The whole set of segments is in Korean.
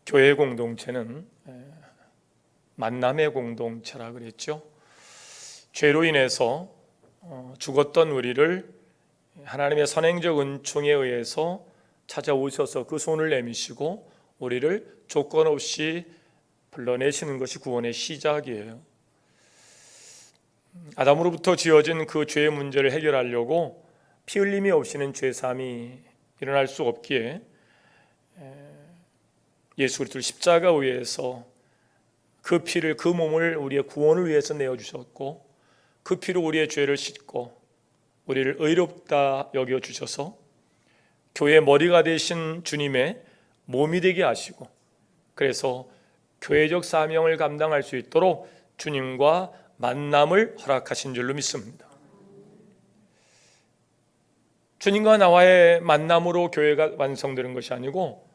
교회 공동체는 만남의 공동체라 그랬죠. 죄로 인해서 죽었던 우리를 하나님의 선행적 은총에 의해서 찾아오셔서 그 손을 내미시고 우리를 조건 없이 불러내시는 것이 구원의 시작이에요. 아담으로부터 지어진 그 죄의 문제를 해결하려고 피 흘림이 없이는 죄사함이 일어날 수 없기에 예수 그리스도를 십자가 위에서 그 피를, 그 몸을 우리의 구원을 위해서 내어주셨고 그 피로 우리의 죄를 씻고 우리를 의롭다 여겨주셔서 교회의 머리가 되신 주님의 몸이 되게 하시고, 그래서 교회적 사명을 감당할 수 있도록 주님과 만남을 허락하신 줄로 믿습니다. 주님과 나와의 만남으로 교회가 완성되는 것이 아니고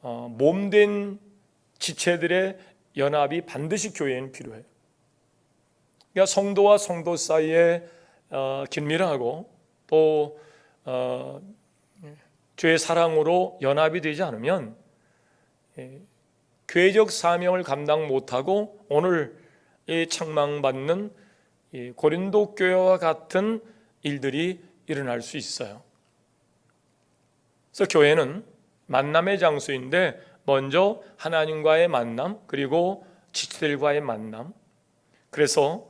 몸된 지체들의 연합이 반드시 교회에는 필요해요. 그러니까 성도와 성도 사이에 긴밀하고 또 주의 사랑으로 연합이 되지 않으면 교회적 사명을 감당 못하고 오늘 책망받는 고린도 교회와 같은 일들이 일어날 수 있어요. 그래서 교회는 만남의 장소인데 먼저 하나님과의 만남, 그리고 지체들과의 만남. 그래서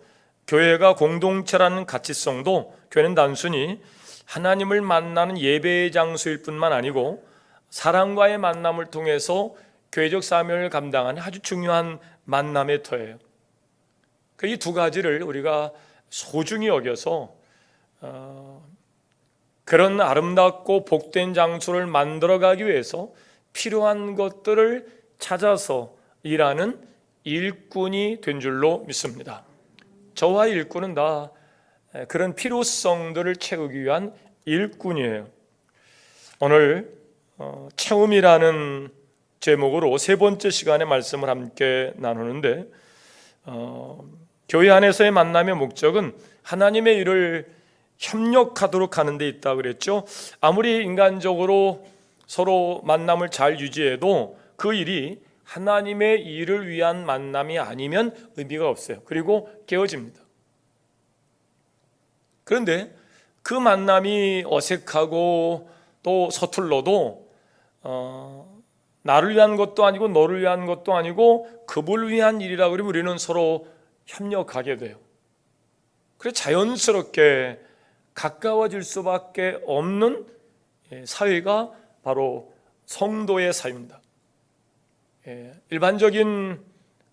교회가 공동체라는 가치성도, 교회는 단순히 하나님을 만나는 예배의 장소일 뿐만 아니고 사랑과의 만남을 통해서 교회적 사명을 감당하는 아주 중요한 만남의 터예요. 이 두 가지를 우리가 소중히 여겨서 그런 아름답고 복된 장소를 만들어가기 위해서 필요한 것들을 찾아서 일하는 일꾼이 된 줄로 믿습니다. 저와 일꾼은 다 그런 필요성들을 채우기 위한 일꾼이에요. 오늘 채움이라는 제목으로 세 번째 시간의 말씀을 함께 나누는데, 교회 안에서의 만남의 목적은 하나님의 일을 협력하도록 하는 데 있다고 그랬죠. 아무리 인간적으로 서로 만남을 잘 유지해도 그 일이 하나님의 일을 위한 만남이 아니면 의미가 없어요. 그리고 깨어집니다. 그런데 그 만남이 어색하고 또 서툴러도 나를 위한 것도 아니고 너를 위한 것도 아니고 그분을 위한 일이라고 그러면 우리는 서로 협력하게 돼요. 그래서 자연스럽게 가까워질 수밖에 없는 사회가 바로 성도의 사회입니다. 일반적인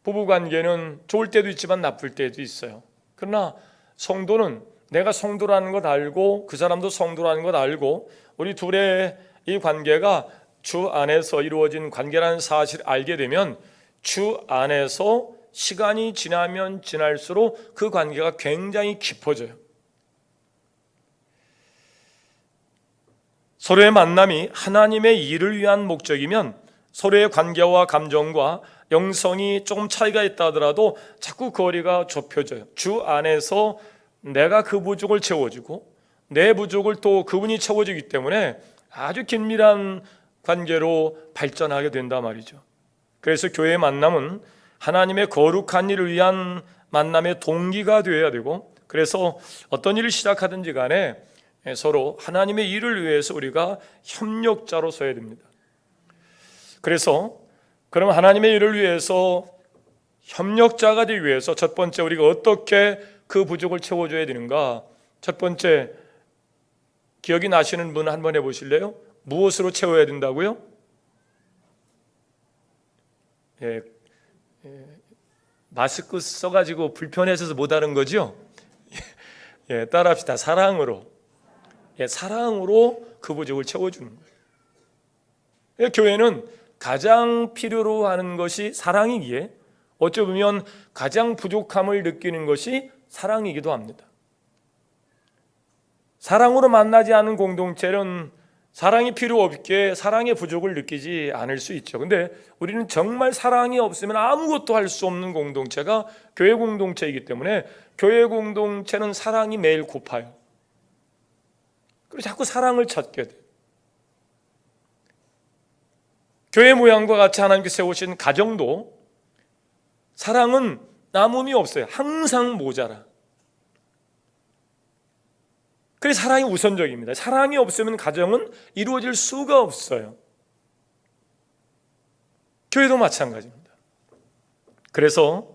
부부관계는 좋을 때도 있지만 나쁠 때도 있어요. 그러나 성도는 내가 성도라는 것 알고 그 사람도 성도라는 것 알고 우리 둘의 이 관계가 주 안에서 이루어진 관계라는 사실을 알게 되면 주 안에서 시간이 지나면 지날수록 그 관계가 굉장히 깊어져요. 서로의 만남이 하나님의 일을 위한 목적이면 서로의 관계와 감정과 영성이 조금 차이가 있다 하더라도 자꾸 거리가 좁혀져요. 주 안에서 내가 그 부족을 채워주고 내 부족을 또 그분이 채워주기 때문에 아주 긴밀한 관계로 발전하게 된단 말이죠. 그래서 교회의 만남은 하나님의 거룩한 일을 위한 만남의 동기가 되어야 되고, 그래서 어떤 일을 시작하든지 간에 서로 하나님의 일을 위해서 우리가 협력자로 서야 됩니다. 그래서 그럼 하나님의 일을 위해서 협력자가 되기 위해서 첫 번째 우리가 어떻게 그 부족을 채워줘야 되는가? 첫 번째, 기억이 나시는 분 한번 해보실래요? 무엇으로 채워야 된다고요? 마스크 써가지고 불편해서 못하는 거죠? 따라합시다. 사랑으로. 사랑으로 그 부족을 채워주는 거예요. 교회는 가장 필요로 하는 것이 사랑이기에 어찌 보면 가장 부족함을 느끼는 것이 사랑이기도 합니다. 사랑으로 만나지 않은 공동체는 사랑이 필요 없기에 사랑의 부족을 느끼지 않을 수 있죠. 근데 우리는 정말 사랑이 없으면 아무것도 할 수 없는 공동체가 교회 공동체이기 때문에 교회 공동체는 사랑이 매일 고파요. 그리고 자꾸 사랑을 찾게 돼요. 교회 모양과 같이 하나님께서 세우신 가정도 사랑은 남음이 없어요. 항상 모자라. 그래서 사랑이 우선적입니다. 사랑이 없으면 가정은 이루어질 수가 없어요. 교회도 마찬가지입니다. 그래서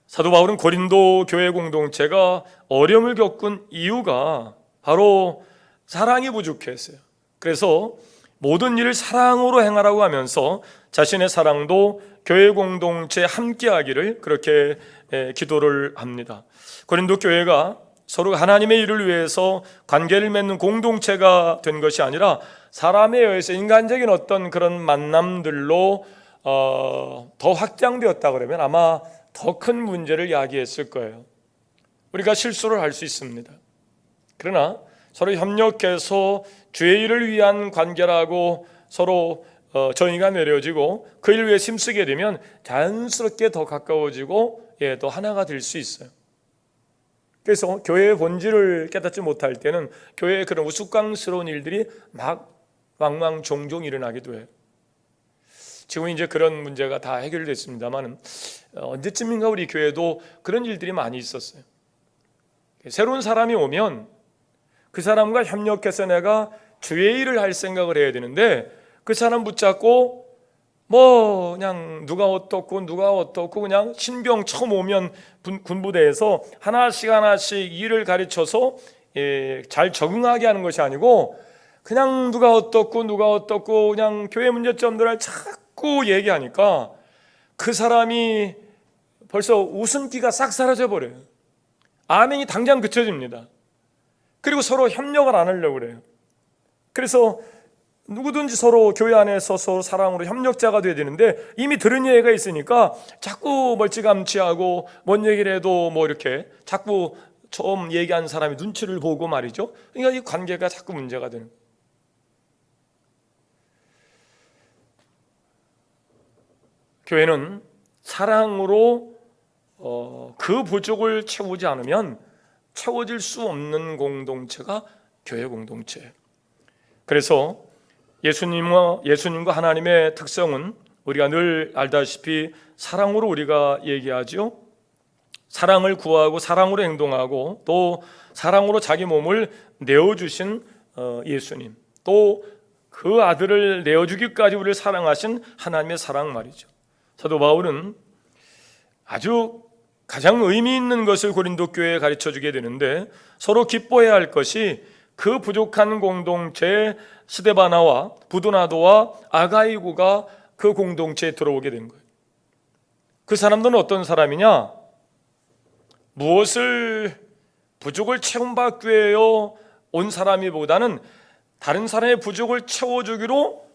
사도 바울은 고린도 교회 공동체가 어려움을 겪은 이유가 바로 사랑이 부족했어요. 그래서 모든 일을 사랑으로 행하라고 하면서 자신의 사랑도 교회 공동체에 함께하기를 그렇게 기도를 합니다. 고린도 교회가 서로 하나님의 일을 위해서 관계를 맺는 공동체가 된 것이 아니라 사람에 의해서 인간적인 어떤 그런 만남들로 더 확장되었다 그러면 아마 더 큰 문제를 야기했을 거예요. 우리가 실수를 할 수 있습니다. 그러나 서로 협력해서 주의 일을 위한 관계라고 서로 정의가 내려지고 그 일을 위해 힘쓰게 되면 자연스럽게 더 가까워지고 더 하나가 될 수 있어요. 그래서 교회의 본질을 깨닫지 못할 때는 교회의 그런 우스꽝스러운 일들이 막 왕왕 종종 일어나기도 해요. 지금 이제 그런 문제가 다 해결됐습니다만 언제쯤인가 우리 교회도 그런 일들이 많이 있었어요. 새로운 사람이 오면 그 사람과 협력해서 내가 주의 일을 할 생각을 해야 되는데 그 사람 붙잡고 그냥 누가 어떻고 그냥 신병 처음 오면 군부대에서 하나씩 일을 가르쳐서 잘 적응하게 하는 것이 아니고 그냥 누가 어떻고 그냥 교회 문제점들을 자꾸 얘기하니까 그 사람이 벌써 웃음기가 싹 사라져 버려요. 아멘이 당장 그쳐집니다. 그리고 서로 협력을 안 하려고 그래요. 그래서 누구든지 서로 교회 안에서 서로 사랑으로 협력자가 돼야 되는데 이미 들은 얘기가 있으니까 자꾸 멀찌감치하고 뭔 얘기를 해도 이렇게 자꾸 처음 얘기한 사람이 눈치를 보고 말이죠. 그러니까 이 관계가 자꾸 문제가 되는 거예요. 교회는 사랑으로 그 부족을 채우지 않으면 채워질 수 없는 공동체가 교회 공동체예요. 그래서 예수님과 하나님의 특성은 우리가 늘 알다시피 사랑으로 우리가 얘기하죠. 사랑을 구하고 사랑으로 행동하고 또 사랑으로 자기 몸을 내어주신 예수님, 또 그 아들을 내어주기까지 우리를 사랑하신 하나님의 사랑 말이죠. 사도 바울은 아주 가장 의미 있는 것을 고린도 교회에 가르쳐주게 되는데 서로 기뻐해야 할 것이 그 부족한 공동체에 스데바나와 부도나도와 아가이고가 그 공동체에 들어오게 된 거예요. 그 사람들은 어떤 사람이냐? 무엇을 부족을 채움받기 위해 온 사람이보다는 다른 사람의 부족을 채워주기로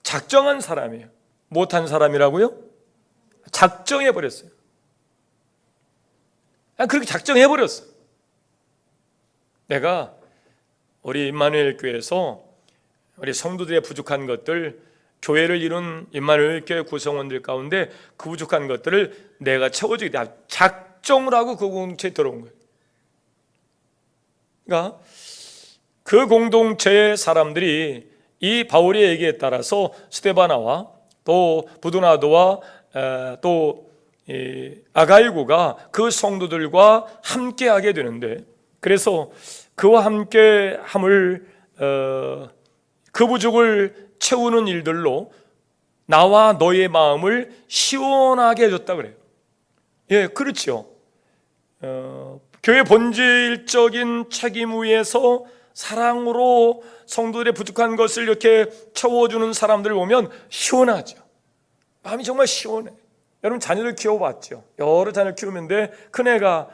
작정한 사람이에요. 못한 사람이라고요? 작정해버렸어요. 그렇게 작정해버렸어. 내가 우리 임마누엘 교회에서 우리 성도들의 부족한 것들, 교회를 이룬 임마누엘 교회 구성원들 가운데 그 부족한 것들을 내가 채워주겠다. 작정을 하고 그 공동체에 들어온 거예요. 그러니까 그 공동체의 사람들이 이 바울의 얘기에 따라서 스데바나와 또 부도나도와 또 아가이고가 그 성도들과 함께하게 되는데, 그래서 그와 함께함을 그 부족을 채우는 일들로 나와 너의 마음을 시원하게 해줬다 그래요. 예, 그렇죠. 교회 본질적인 책임 위에서 사랑으로 성도들의 부족한 것을 이렇게 채워주는 사람들을 보면 시원하죠. 마음이 정말 시원해. 여러분 자녀를 키워봤죠. 여러 자녀를 키우는데 큰애가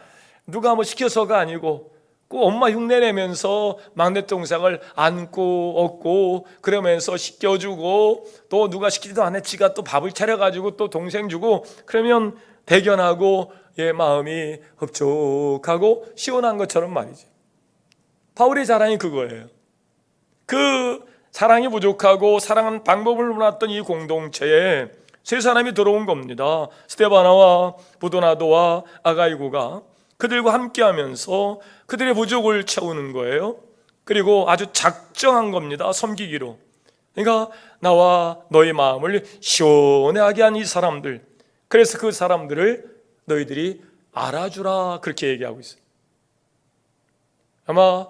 누가 시켜서가 아니고 꼭 엄마 흉내내면서 막내 동생을 안고 업고 그러면서 씻겨주고, 또 누가 시키지도 않아 지가 또 밥을 차려가지고 또 동생 주고, 그러면 대견하고 마음이 흡족하고 시원한 것처럼 말이죠. 바울의 자랑이 그거예요. 그 사랑이 부족하고 사랑하는 방법을 몰랐던 이 공동체에 세 사람이 들어온 겁니다. 스데바나와 부도나도와 아가이고가 그들과 함께하면서 그들의 부족을 채우는 거예요. 그리고 아주 작정한 겁니다. 섬기기로. 그러니까 나와 너의 마음을 시원하게 한 이 사람들, 그래서 그 사람들을 너희들이 알아주라, 그렇게 얘기하고 있어요. 아마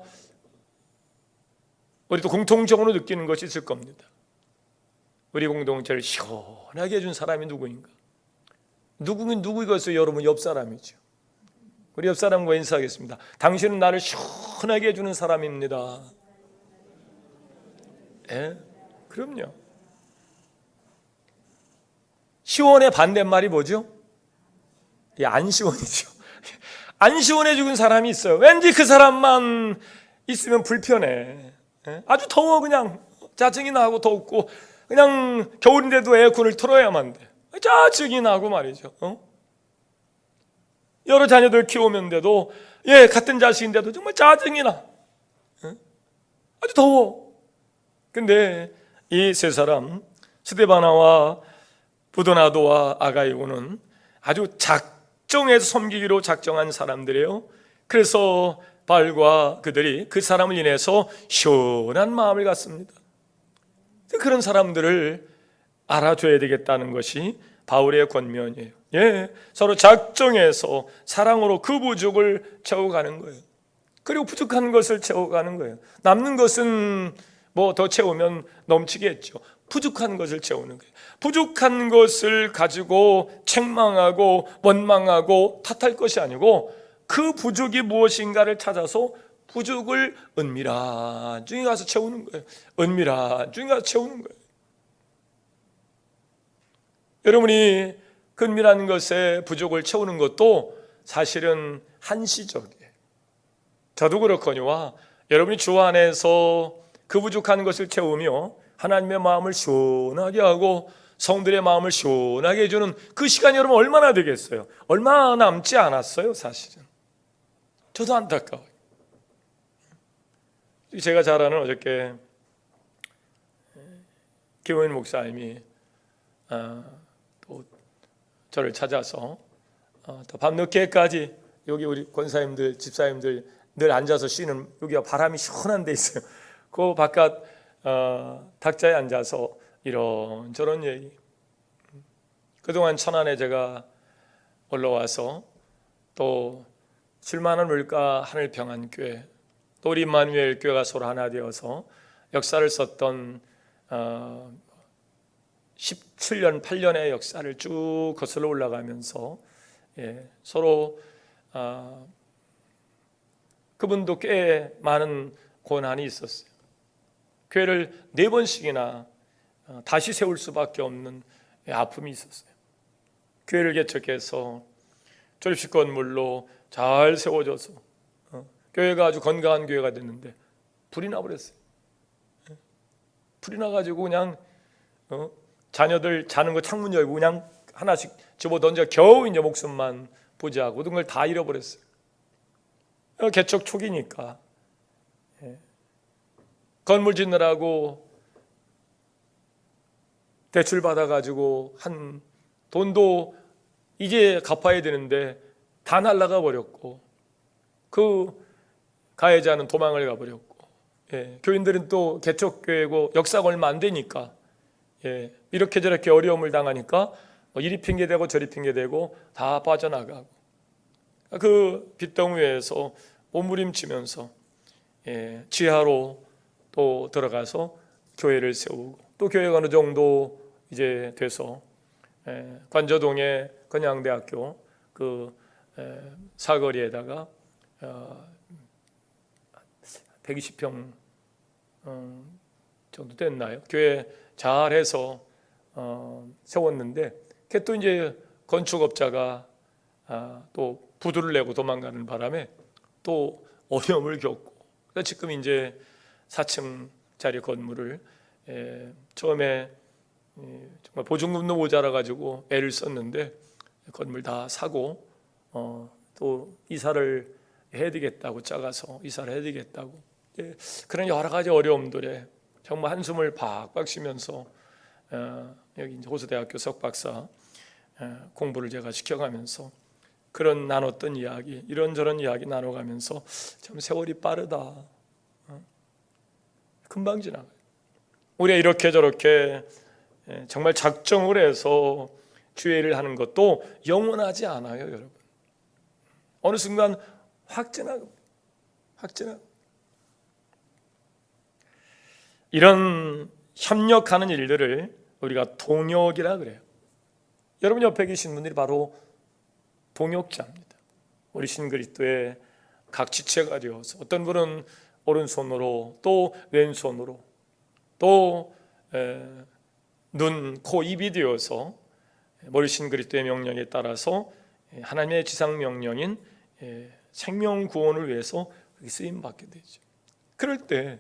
우리도 공통적으로 느끼는 것이 있을 겁니다. 우리 공동체를 시원하게 해준 사람이 누구인가? 누구겠어요? 여러분, 옆 사람이죠. 우리 옆 사람과 인사하겠습니다. 당신은 나를 시원하게 해주는 사람입니다. 예? 그럼요. 시원의 반대말이 뭐죠? 안 시원이죠. 안 시원해 주는 사람이 있어요. 왠지 그 사람만 있으면 불편해. 아주 더워, 그냥 짜증이 나고 덥고, 그냥 겨울인데도 에어컨을 틀어야만 돼. 짜증이 나고 말이죠. 여러 자녀들 키우면서도, 같은 자식인데도 정말 짜증이 나. 아주 더워. 근데 이 세 사람, 스데바나와 부도나도와 아가이고는 아주 작정해서 섬기기로 작정한 사람들이에요. 그래서 바울과 그들이 그 사람을 인해서 시원한 마음을 갖습니다. 그런 사람들을 알아줘야 되겠다는 것이 바울의 권면이에요. 서로 작정해서 사랑으로 그 부족을 채워가는 거예요. 그리고 부족한 것을 채워가는 거예요. 남는 것은 뭐 더 채우면 넘치겠죠. 부족한 것을 채우는 거예요. 부족한 것을 가지고 책망하고 원망하고 탓할 것이 아니고, 그 부족이 무엇인가를 찾아서 부족을 은밀한 중에 가서 채우는 거예요. 은밀한 중에 가서 채우는 거예요. 여러분이 은밀한 것에 부족을 채우는 것도 사실은 한시적이에요. 저도 그렇거니와 여러분이 주 안에서 그 부족한 것을 채우며 하나님의 마음을 시원하게 하고 성들의 마음을 시원하게 해주는 그 시간이 여러분 얼마나 되겠어요? 얼마 남지 않았어요, 사실은. 저도 안타까워요. 제가 잘 아는 어저께 김호인 목사님이 또 저를 찾아서 또 밤늦게까지 여기 우리 권사님들, 집사님들 늘 앉아서 쉬는, 여기가 바람이 시원한 데 있어요. 그 바깥 탁자에 앉아서 이런저런 얘기. 그동안 천안에 제가 올라와서 또 줄만한 물가 하늘평안교회, 또 우리 임마누엘 교회가 서로 하나 되어서 역사를 썼던 17년, 8년의 역사를 쭉 거슬러 올라가면서 서로 그분도 꽤 많은 고난이 있었어요. 교회를 4번씩이나 다시 세울 수밖에 없는 아픔이 있었어요. 교회를 개척해서 졸업식 건물로 잘 세워져서 교회가 아주 건강한 교회가 됐는데 불이 나버렸어요. 불이 나가지고 그냥 자녀들 자는 거 창문 열고 그냥 하나씩 집어 던져 겨우 이제 목숨만 보지하고 모든 걸 다 잃어버렸어요. 개척 초기니까 건물 짓느라고 대출 받아가지고 한 돈도 이제 갚아야 되는데 다 날라가 버렸고, 그 가해자는 도망을 가버렸고, 교인들은 또 개척교회고 역사가 얼마 안 되니까 이렇게 저렇게 어려움을 당하니까 이리 핑계대고 저리 핑계대고 다 빠져나가고, 그 빚덩이에서 몸부림치면서 지하로 또 들어가서 교회를 세우고, 또 교회가 어느 정도 이제 돼서 관저동의 건양대학교 그 사거리에다가 120평 정도 됐나요? 교회 잘해서 세웠는데, 그게 또 이제 건축업자가 또 부도를 내고 도망가는 바람에 또 어려움을 겪고, 그래서 지금 이제 4층짜리 건물을 처음에 정말 보증금도 모자라 가지고 애를 썼는데 건물 다 사고 또 이사를 해야 되겠다고, 작아서 이사를 해야 되겠다고, 그런 여러 가지 어려움들에 정말 한숨을 팍팍 쉬면서 여기 이제 호수대학교 석박사 공부를 제가 시켜가면서 그런 나눴던 이야기, 이런저런 이야기 나눠가면서 참 세월이 빠르다. 금방 지나가요. 우리가 이렇게 저렇게 정말 작정을 해서 주의 일을 하는 것도 영원하지 않아요, 여러분. 어느 순간 확 지나갑니다. 이런 협력하는 일들을 우리가 동역이라 그래요. 여러분 옆에 계신 분들이 바로 동역자입니다. 우리 신그리스도의 각 지체가 되어서 어떤 분은 오른손으로 또 왼손으로 또 눈, 코, 입이 되어서 우리 신그리스도의 명령에 따라서 하나님의 지상 명령인 생명 구원을 위해서 쓰임 받게 되죠. 그럴 때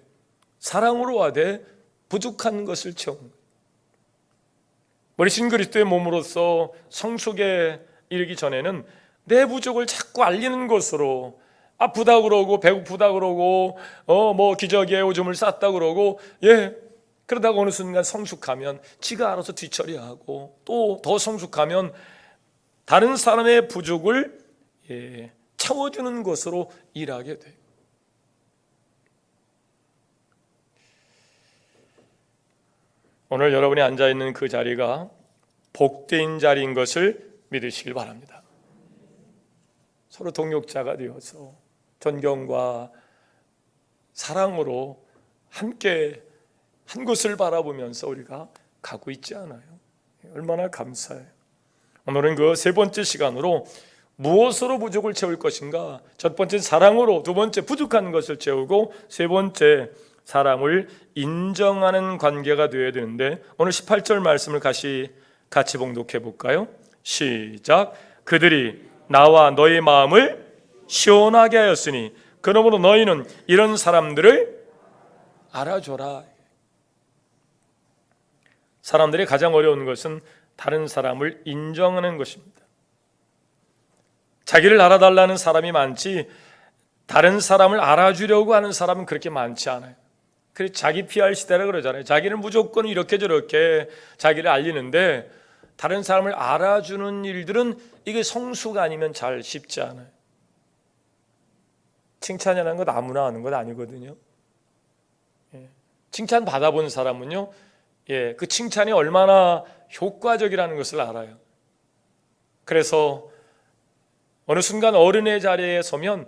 사랑으로 하되 부족한 것을 채우는 거예요. 우리 신그리스도의 몸으로서 성숙에 이르기 전에는 내 부족을 자꾸 알리는 것으로 아프다 그러고 배고프다 그러고 뭐 기저귀에 오줌을 쌌다 그러고 그러다가 어느 순간 성숙하면 지가 알아서 뒤처리하고 또 더 성숙하면 다른 사람의 부족을 채워주는 것으로 일하게 돼요. 오늘 여러분이 앉아있는 그 자리가 복된 자리인 것을 믿으시길 바랍니다. 서로 동역자가 되어서 존경과 사랑으로 함께 한 곳을 바라보면서 우리가 가고 있지 않아요? 얼마나 감사해요. 오늘은 그 세 번째 시간으로 무엇으로 부족을 채울 것인가, 첫 번째 사랑으로, 두 번째 부족한 것을 채우고 세 번째 사람을 인정하는 관계가 되어야 되는데, 오늘 18절 말씀을 같이 봉독해 볼까요? 시작. 그들이 나와 너의 마음을 시원하게 하였으니 그러므로 너희는 이런 사람들을 알아줘라. 사람들이 가장 어려운 것은 다른 사람을 인정하는 것입니다. 자기를 알아달라는 사람이 많지 다른 사람을 알아주려고 하는 사람은 그렇게 많지 않아요. 그래서 자기 PR 시대라 그러잖아요. 자기는 무조건 이렇게 저렇게 자기를 알리는데 다른 사람을 알아주는 일들은 이게 성수가 아니면 잘 쉽지 않아요. 칭찬이라는 것 아무나 하는 것 아니거든요. 칭찬 받아본 사람은요, 그 칭찬이 얼마나 효과적이라는 것을 알아요. 그래서 어느 순간 어른의 자리에 서면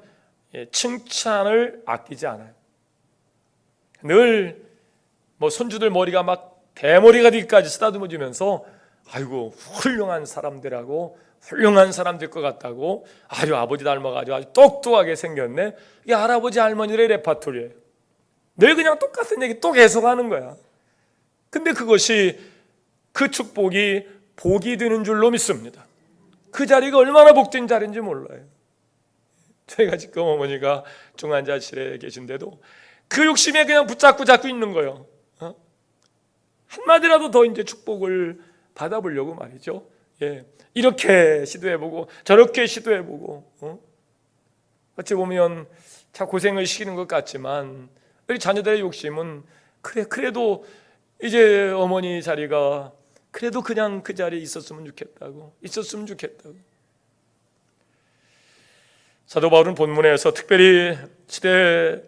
칭찬을 아끼지 않아요. 늘 뭐 손주들 머리가 막 대머리가 되기까지 쓰다듬어주면서 아이고 훌륭한 사람들하고 훌륭한 사람들 것 같다고, 아주 아버지 닮아가지고 아주 똑똑하게 생겼네. 이게 할아버지 할머니의 레파토리예요. 늘 그냥 똑같은 얘기 또 계속하는 거야. 근데 그것이 그 축복이 복이 되는 줄로 믿습니다. 그 자리가 얼마나 복된 자리인지 몰라요. 저희가 지금 어머니가 중환자실에 계신데도 그 욕심에 그냥 붙잡고 자꾸 있는 거예요. 한마디라도 더 이제 축복을 받아보려고 말이죠. 이렇게 시도해보고 저렇게 시도해보고 어찌 보면 참 고생을 시키는 것 같지만 우리 자녀들의 욕심은 그래도 이제 어머니 자리가 그래도 그냥 그 자리에 있었으면 좋겠다고. 사도 바울은 본문에서 특별히 시대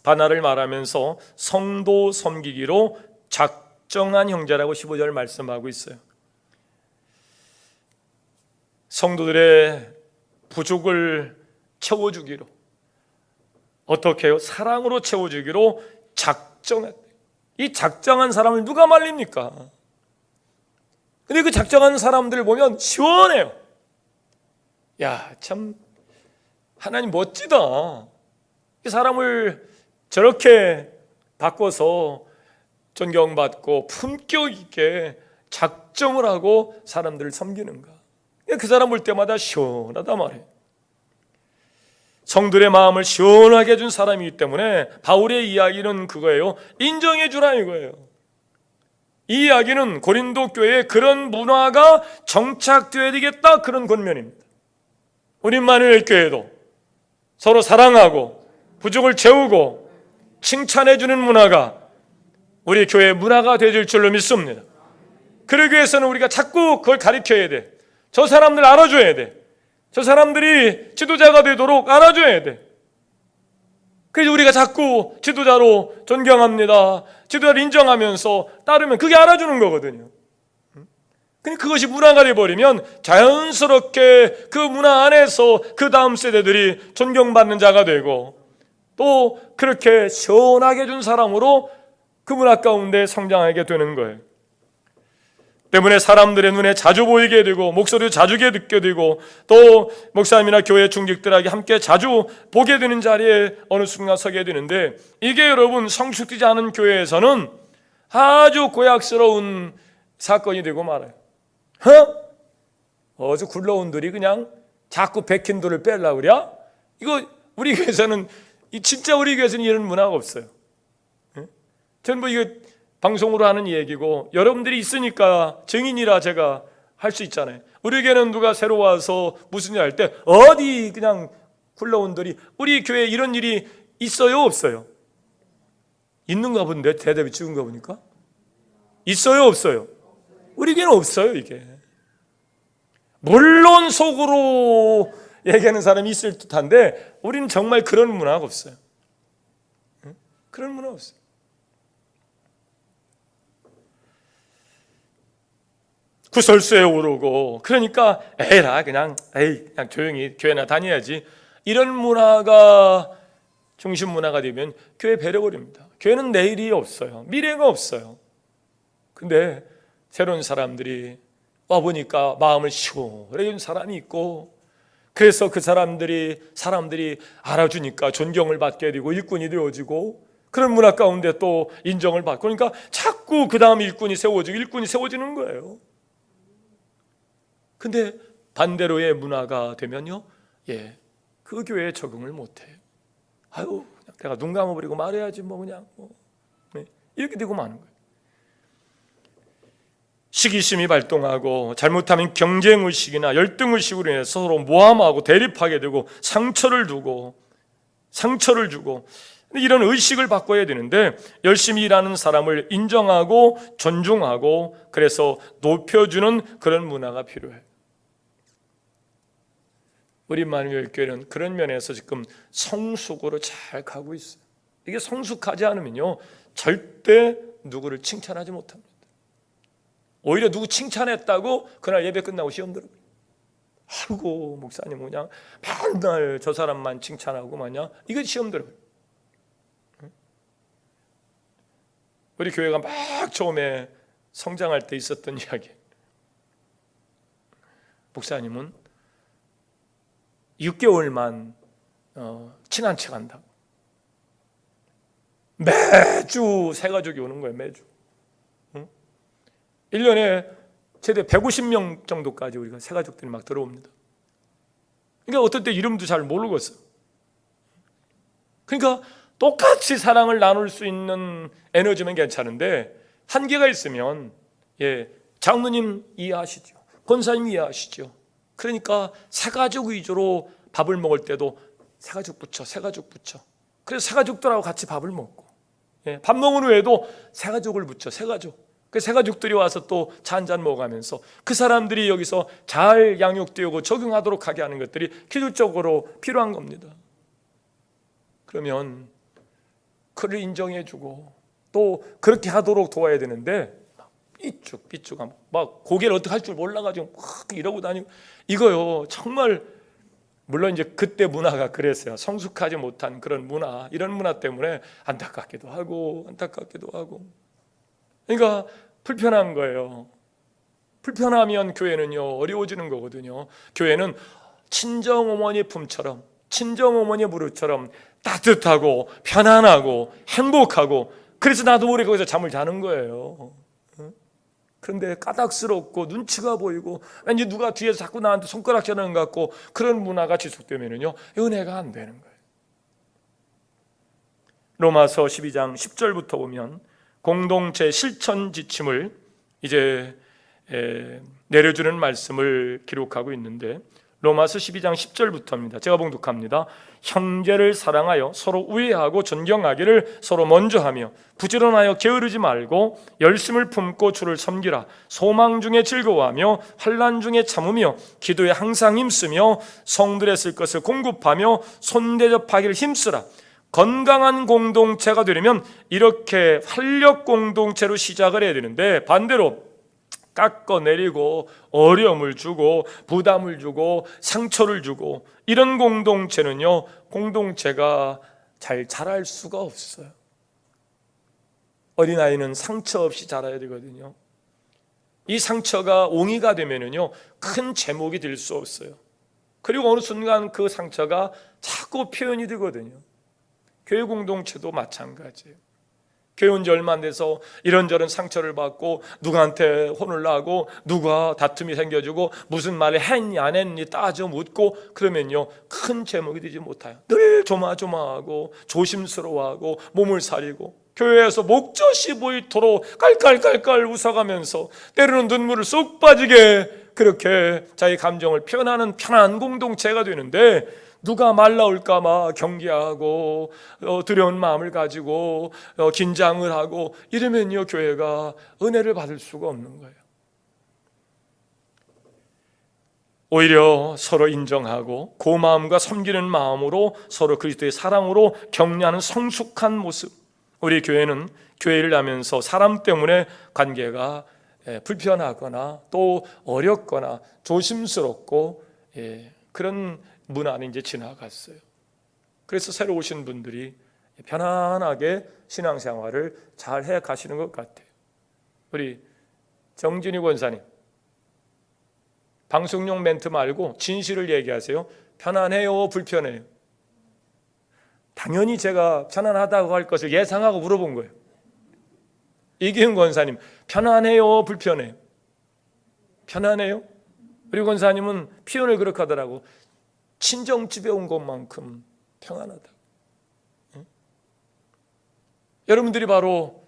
반화를 말하면서 성도 섬기기로 작정한 형제라고 15절 말씀하고 있어요. 성도들의 부족을 채워주기로, 어떻게 해요? 사랑으로 채워주기로 작정했대요. 이 작정한 사람을 누가 말립니까? 근데 그 작정한 사람들을 보면 시원해요. 야, 참 하나님 멋지다. 이 사람을 저렇게 바꿔서 존경받고 품격 있게 작정을 하고 사람들을 섬기는가. 그 사람 볼 때마다 시원하다 말이에요. 성들의 마음을 시원하게 해준 사람이기 때문에 바울의 이야기는 그거예요. 인정해 주라 이거예요. 이 이야기는 고린도 교회에 그런 문화가 정착되어야 되겠다, 그런 권면입니다. 우리 만일 교회도 서로 사랑하고 부족을 채우고 칭찬해 주는 문화가 우리 교회의 문화가 되질 줄로 믿습니다. 그러기 위해서는 우리가 자꾸 그걸 가르쳐야 돼. 저 사람들 알아줘야 돼. 저 사람들이 지도자가 되도록 알아줘야 돼. 그래서 우리가 자꾸 지도자로 존경합니다, 지도자를 인정하면서 따르면 그게 알아주는 거거든요. 근데 그것이 문화가 되어버리면 자연스럽게 그 문화 안에서 그 다음 세대들이 존경받는 자가 되고 또 그렇게 시원하게 해준 사람으로 그 문화 가운데 성장하게 되는 거예요. 때문에 사람들의 눈에 자주 보이게 되고 목소리도 자주 듣게 되고 또 목사님이나 교회 중직들에게 함께 자주 보게 되는 자리에 어느 순간 서게 되는데, 이게 여러분 성숙되지 않은 교회에서는 아주 고약스러운 사건이 되고 말아요. 어서 굴러온들이 그냥 자꾸 백힌 돌을 빼려고 그래? 이거 우리 교회에서는, 진짜 우리 교회에서는 이런 문화가 없어요. 저는 뭐 이거 방송으로 하는 얘기고 여러분들이 있으니까 증인이라 제가 할 수 있잖아요. 우리 교회는 누가 새로 와서 무슨 일 할 때 어디 그냥 굴러온들이, 우리 교회에 이런 일이 있어요 없어요? 있는가 본데 대답이 찍은가 보니까 있어요 없어요? 우리 교회는 없어요. 이게 물론 속으로 얘기하는 사람이 있을 듯한데 우리는 정말 그런 문화가 없어요. 그런 문화가 없어요. 구설수에 오르고, 그러니까 그냥 조용히 교회나 다녀야지, 이런 문화가 중심 문화가 되면 교회 배려버립니다. 교회는 내일이 없어요. 미래가 없어요. 근데 새로운 사람들이 와보니까 마음을 시원하게 준 사람이 있고, 그래서 그 사람들이 알아주니까 존경을 받게 되고 일꾼이 되어지고, 그런 문화 가운데 또 인정을 받고, 그러니까 자꾸 그 다음 일꾼이 세워지는 거예요. 근데 반대로의 문화가 되면요, 그 교회에 적응을 못해요. 그냥 내가 눈 감아버리고 말해야지 이렇게 되고 마는 거예요. 시기심이 발동하고 잘못하면 경쟁의식이나 열등의식으로 인해서 서로 모함하고 대립하게 되고 상처를 주고 이런 의식을 바꿔야 되는데, 열심히 일하는 사람을 인정하고 존중하고 그래서 높여주는 그런 문화가 필요해요. 우리 만유교회는 그런 면에서 지금 성숙으로 잘 가고 있어요. 이게 성숙하지 않으면요 절대 누구를 칭찬하지 못합니다. 오히려 누구 칭찬했다고 그날 예배 끝나고 시험 들어요. 아이고 목사님 그냥 맨날 저 사람만 칭찬하고 마냥, 이거 시험 들어요. 우리 교회가 막 처음에 성장할 때 있었던 이야기. 목사님은 6개월만 친한 척 한다고 매주 새 가족이 오는 거예요. 매주 1년에 최대 150명 정도까지 우리가 새 가족들이 막 들어옵니다. 그러니까 어떨 때 이름도 잘 모르겠어요. 그러니까 똑같이 사랑을 나눌 수 있는 에너지면 괜찮은데 한계가 있으면, 장로님 이해하시죠, 권사님 이해하시죠. 그러니까 새가족 위주로 밥을 먹을 때도 새가족 부쳐. 그래서 새가족들하고 같이 밥을 먹고, 밥 먹은 후에도 새가족을 부쳐. 그 새가족들이 와서 또 차 한잔 먹어가면서 그 사람들이 여기서 잘 양육되고 적응하도록 하게 하는 것들이 기술적으로 필요한 겁니다. 그러면 그를 인정해주고 또 그렇게 하도록 도와야 되는데 삐죽하고 막 고개를 어떻게 할 줄 몰라가지고 막 이러고 다니고, 이거요 정말, 물론 이제 그때 문화가 그랬어요. 성숙하지 못한 그런 문화, 이런 문화 때문에 안타깝기도 하고. 그러니까 불편한 거예요. 불편하면 교회는요 어려워지는 거거든요. 교회는 친정어머니 품처럼, 친정어머니 무릎처럼 따뜻하고 편안하고 행복하고, 그래서 나도 모르게 거기서 잠을 자는 거예요. 그런데 까닭스럽고 눈치가 보이고 왠지 누가 뒤에서 자꾸 나한테 손가락질하는 것 같고, 그런 문화가 지속되면요 은혜가 안 되는 거예요. 로마서 12장 10절부터 보면 공동체 실천 지침을 이제 내려주는 말씀을 기록하고 있는데, 로마서 12장 10절부터입니다. 제가 봉독합니다. 형제를 사랑하여 서로 우애하고 존경하기를 서로 먼저 하며 부지런하여 게으르지 말고 열심을 품고 주를 섬기라. 소망 중에 즐거워하며 환난 중에 참으며 기도에 항상 힘쓰며 성들의 쓸 것을 공급하며 손대접하기를 힘쓰라. 건강한 공동체가 되려면 이렇게 활력 공동체로 시작을 해야 되는데, 반대로 깎아내리고 어려움을 주고 부담을 주고 상처를 주고 이런 공동체는요, 공동체가 잘 자랄 수가 없어요. 어린아이는 상처 없이 자라야 되거든요. 이 상처가 옹이가 되면은요, 큰 제목이 될 수 없어요. 그리고 어느 순간 그 상처가 자꾸 표현이 되거든요. 교회 공동체도 마찬가지예요. 교회 온 지 얼마 안 돼서 이런저런 상처를 받고 누구한테 혼을 나고 누가 다툼이 생겨지고 무슨 말을 했니 안 했니 따져 묻고 그러면요, 큰 제목이 되지 못해요. 늘 조마조마하고 조심스러워하고 몸을 사리고 교회에서 목젖이 보이도록 깔깔깔깔 웃어가면서 때로는 눈물을 쏙 빠지게 그렇게 자기 감정을 표현하는 편한 공동체가 되는데, 누가 말 나올까 봐 경계하고 두려운 마음을 가지고 긴장을 하고 이러면요, 교회가 은혜를 받을 수가 없는 거예요. 오히려 서로 인정하고 고마움과 섬기는 마음으로 서로 그리스도의 사랑으로 격려하는 성숙한 모습. 우리 교회는 교회를 하면서 사람 때문에 관계가 불편하거나 또 어렵거나 조심스럽고 그런 문화는 이제 지나갔어요. 그래서 새로 오신 분들이 편안하게 신앙생활을 잘 해 가시는 것 같아요. 우리 정진희 권사님, 방송용 멘트 말고 진실을 얘기하세요. 편안해요, 불편해요? 당연히 제가 편안하다고 할 것을 예상하고 물어본 거예요. 이기훈 권사님, 편안해요, 불편해요? 편안해요? 우리 권사님은 표현을 그렇게 하더라고. 친정집에 온 것만큼 평안하다. 응? 여러분들이 바로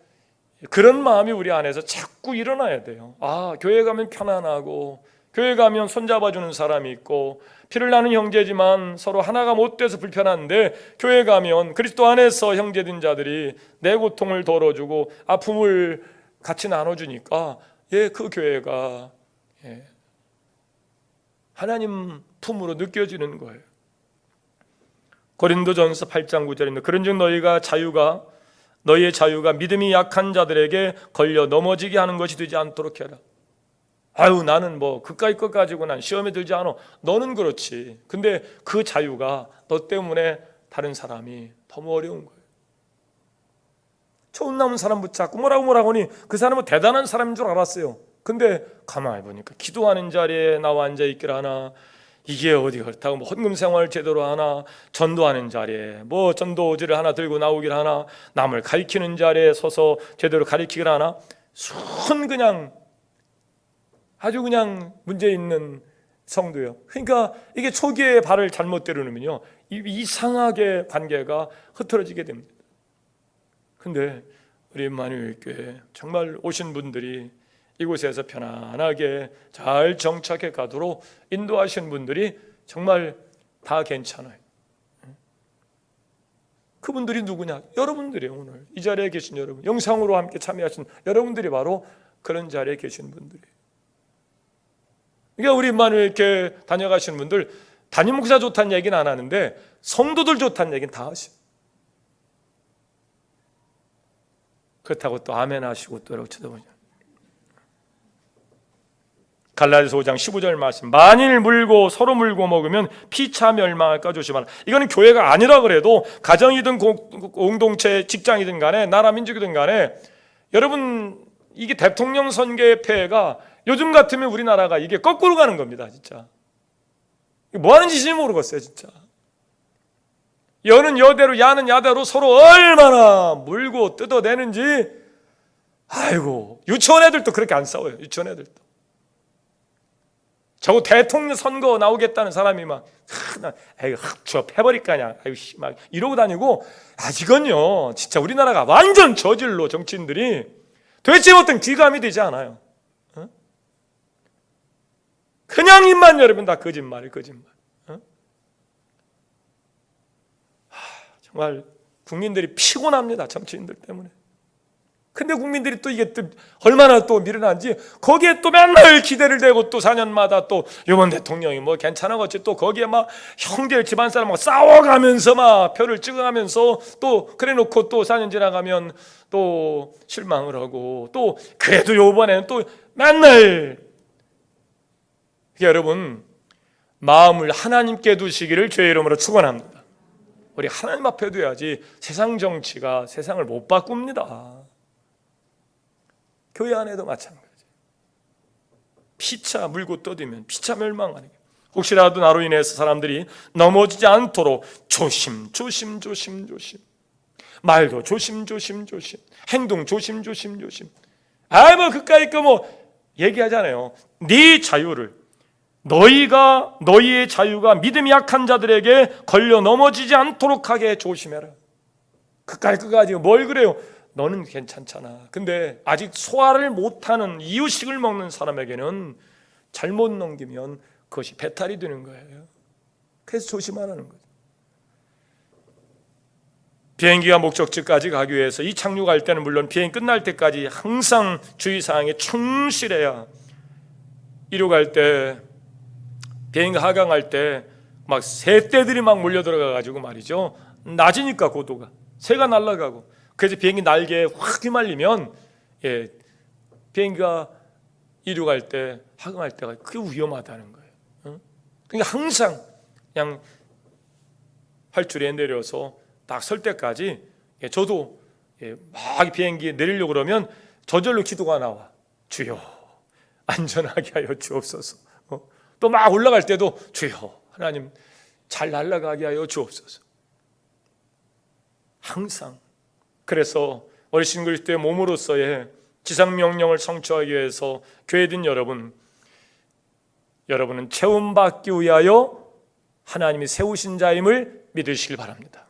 그런 마음이 우리 안에서 자꾸 일어나야 돼요. 아, 교회 가면 편안하고 교회 가면 손잡아주는 사람이 있고 피를 나는 형제지만 서로 하나가 못 돼서 불편한데, 교회 가면 그리스도 안에서 형제된 자들이 내 고통을 덜어주고 아픔을 같이 나눠주니까 그 교회가 하나님 품으로 느껴지는 거예요. 고린도전서 8장 9절인데, 그런즉 너희의 자유가 믿음이 약한 자들에게 걸려 넘어지게 하는 것이 되지 않도록 해라. 아유, 나는 뭐 그까이 것 가지고 난 시험에 들지 않아. 너는 그렇지. 근데 그 자유가 너 때문에 다른 사람이 너무 어려운 거예요. 처음 남은 사람 붙잡고 뭐라고 하니 그 사람은 대단한 사람인 줄 알았어요. 근데 가만히 보니까 기도하는 자리에 나와 앉아 있길 하나, 이게 어디 그렇다고 뭐 헌금 생활 제대로 하나, 전도하는 자리에 뭐 전도지를 하나 들고 나오길 하나, 남을 가리키는 자리에 서서 제대로 가리키길 하나, 그냥 아주 그냥 문제 있는 성도예요. 그러니까 이게 초기에 발을 잘못 때려놓으면요, 이상하게 관계가 흐트러지게 됩니다. 근데 우리 임마누엘 교회 정말 오신 분들이 이곳에서 편안하게 잘 정착해 가도록 인도하신 분들이 정말 다 괜찮아요. 그분들이 누구냐? 여러분들이에요. 오늘 이 자리에 계신 여러분, 영상으로 함께 참여하신 여러분들이 바로 그런 자리에 계신 분들이에요. 그러니까 우리 임마누엘 교회 다녀가시는 분들, 담임 목사 좋다는 얘기는 안 하는데 성도들 좋다는 얘기는 다 하시죠. 그렇다고 또 아멘 하시고 또 이렇게 쳐다보죠. 갈라디아서 5장 15절 말씀, 만일 서로 물고 먹으면 피차 멸망할까 조심하라. 이거는 교회가 아니라 그래도 가정이든 공동체, 직장이든 간에 나라 민족이든 간에, 여러분 이게 대통령 선거의 폐해가 요즘 같으면 우리나라가 이게 거꾸로 가는 겁니다. 진짜 뭐 하는 짓인지 모르겠어요. 진짜 여는 여대로 야는 야대로 서로 얼마나 물고 뜯어내는지. 아이고, 유치원 애들도 그렇게 안 싸워요. 유치원 애들도 저거 대통령 선거 나오겠다는 사람이 막 저 패버릴까냐 막 이러고 다니고. 이건요 진짜 우리나라가 완전 저질로 정치인들이 되지 못한 귀감이 되지 않아요. 그냥 입만 열으면 다 거짓말. 정말 국민들이 피곤합니다. 정치인들 때문에. 근데 국민들이 또 이게 또 얼마나 또 미련한지 거기에 또 맨날 기대를 대고 또 4년마다 또 이번 대통령이 뭐 괜찮아겠지 또 거기에 막 형제 집안 사람하고 싸워가면서 막 표를 찍어가면서 또 그래 놓고 또 4년 지나가면 또 실망을 하고 또 그래도 이번에는 또 맨날 여러분 마음을 하나님께 두시기를 주의 이름으로 축원합니다. 우리 하나님 앞에 둬야지 세상 정치가 세상을 못 바꿉니다. 교회 안에도 마찬가지. 피차 물고 떠들면 피차 멸망하는 게 혹시라도 나로 인해서 사람들이 넘어지지 않도록 조심 말도 조심 행동 조심 뭐 그까이 거 뭐 얘기하잖아요. 네 자유를 너희의 자유가 믿음이 약한 자들에게 걸려 넘어지지 않도록 하게 조심해라. 그까이 거 가지고 뭘 그래요? 너는 괜찮잖아. 근데 아직 소화를 못하는 이유식을 먹는 사람에게는 잘못 넘기면 그것이 배탈이 되는 거예요. 그래서 조심하라는 거죠. 비행기가 목적지까지 가기 위해서 이 착륙할 때는 물론 비행 끝날 때까지 항상 주의사항에 충실해야 이륙할 때 비행기 하강할 때 막 새떼들이 막 몰려 들어가 가지고 말이죠. 낮으니까 고도가 새가 날아가고 그래서 비행기 날개에 확 휘말리면 비행기가 이륙할 때 하강할 때가 그게 위험하다는 거예요. 그러니까 항상 그냥 활주로에 내려서 딱 설 때까지 저도 막 비행기 내리려고 그러면 저절로 기도가 나와. 주여 안전하게 하여 주옵소서. 또 막 올라갈 때도 주여 하나님 잘 날아가게 하여 주옵소서. 항상. 그래서 어리신 그리스도의 몸으로서의 지상명령을 성취하기 위해서 교회든 여러분은 채움받기 위하여 하나님이 세우신 자임을 믿으시길 바랍니다.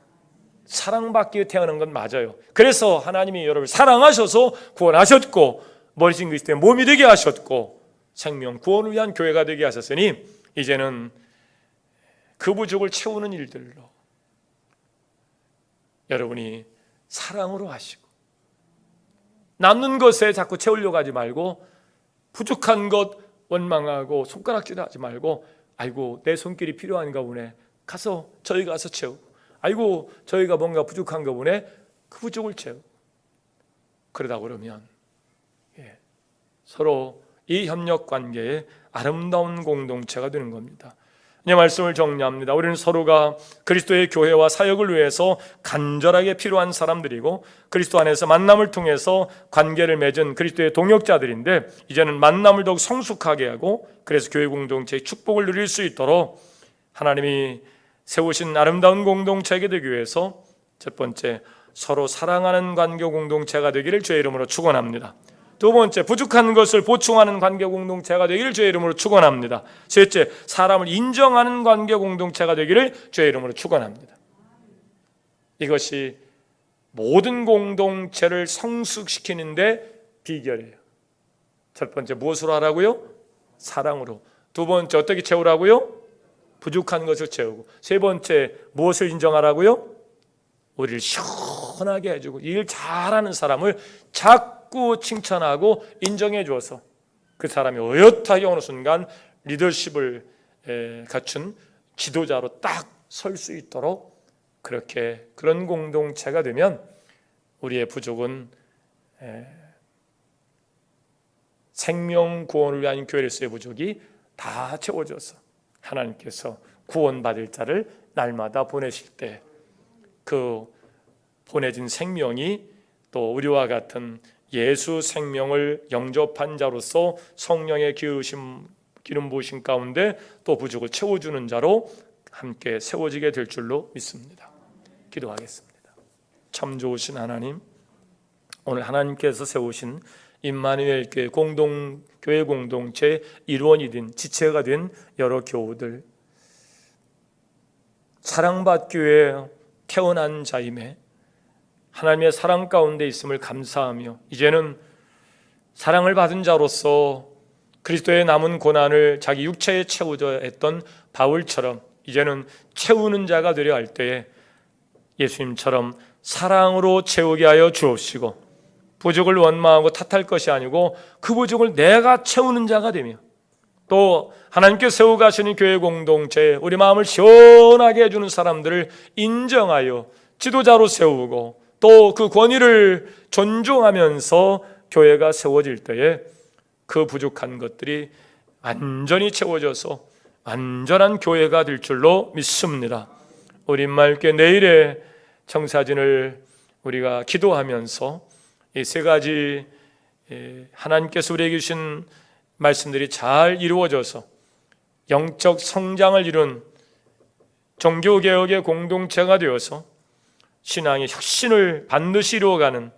사랑받기 위해 태어난 건 맞아요. 그래서 하나님이 여러분을 사랑하셔서 구원하셨고 어리신 그리스도의 몸이 되게 하셨고 생명 구원을 위한 교회가 되게 하셨으니 이제는 그 부족을 채우는 일들로 여러분이 사랑으로 하시고 남는 것에 자꾸 채우려고 하지 말고 부족한 것 원망하고 손가락질하지 말고 아이고 내 손길이 필요한가 보네 저희 가서 채우고 아이고 저희가 뭔가 부족한가 보네 그 부족을 채우고 그러다 그러면 서로 이 협력 관계에 아름다운 공동체가 되는 겁니다. 이 말씀을 정리합니다. 우리는 서로가 그리스도의 교회와 사역을 위해서 간절하게 필요한 사람들이고 그리스도 안에서 만남을 통해서 관계를 맺은 그리스도의 동역자들인데 이제는 만남을 더욱 성숙하게 하고 그래서 교회 공동체의 축복을 누릴 수 있도록 하나님이 세우신 아름다운 공동체가 되기 위해서 첫 번째 서로 사랑하는 관계 공동체가 되기를 주의 이름으로 축원합니다. 두 번째, 부족한 것을 보충하는 관계 공동체가 되기를 주의 이름으로 축원합니다. 셋째, 사람을 인정하는 관계 공동체가 되기를 주의 이름으로 축원합니다. 이것이 모든 공동체를 성숙시키는데 비결이에요. 첫 번째, 무엇으로 하라고요? 사랑으로. 두 번째, 어떻게 채우라고요? 부족한 것을 채우고. 세 번째, 무엇을 인정하라고요? 우리를 시원하게 해주고 일 잘하는 사람을 자꾸 칭찬하고 인정해 주어서 그 사람이 어엿하게 어느 순간 리더십을 갖춘 지도자로 딱 설 수 있도록 그런 공동체가 되면 우리의 부족은 생명 구원을 위한 교회로서의 부족이 다 채워져서 하나님께서 구원받을 자를 날마다 보내실 때 그 보내진 생명이 또 우리와 같은 예수 생명을 영접한 자로서 성령의 기름 부으심 가운데 또 부족을 채워주는 자로 함께 세워지게 될 줄로 믿습니다. 기도하겠습니다. 참 좋으신 하나님, 오늘 하나님께서 세우신 임마누엘 교회 공동체 일원이 된 지체가 된 여러 교우들, 사랑받기 위해 태어난 자임에 하나님의 사랑 가운데 있음을 감사하며 이제는 사랑을 받은 자로서 그리스도의 남은 고난을 자기 육체에 채우려 했던 바울처럼 이제는 채우는 자가 되려 할 때에 예수님처럼 사랑으로 채우게 하여 주옵시고 부족을 원망하고 탓할 것이 아니고 그 부족을 내가 채우는 자가 되며, 또 하나님께 세워 가시는 교회 공동체, 우리 마음을 시원하게 해주는 사람들을 인정하여 지도자로 세우고 또 그 권위를 존중하면서 교회가 세워질 때에 그 부족한 것들이 완전히 채워져서 완전한 교회가 될 줄로 믿습니다. 우리말께 내일의 청사진을 우리가 기도하면서 이 세 가지 하나님께서 우리에게 주신 말씀들이 잘 이루어져서 영적 성장을 이룬 종교개혁의 공동체가 되어서 신앙의 혁신을 반드시 이루어가는,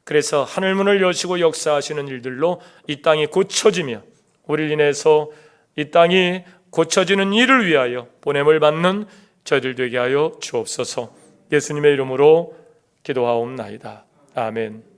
그래서 하늘문을 여시고 역사하시는 일들로 이 땅이 고쳐지며 우리를 인해서 이 땅이 고쳐지는 일을 위하여 보냄을 받는 저희들 되게 하여 주옵소서. 예수님의 이름으로 기도하옵나이다. 아멘.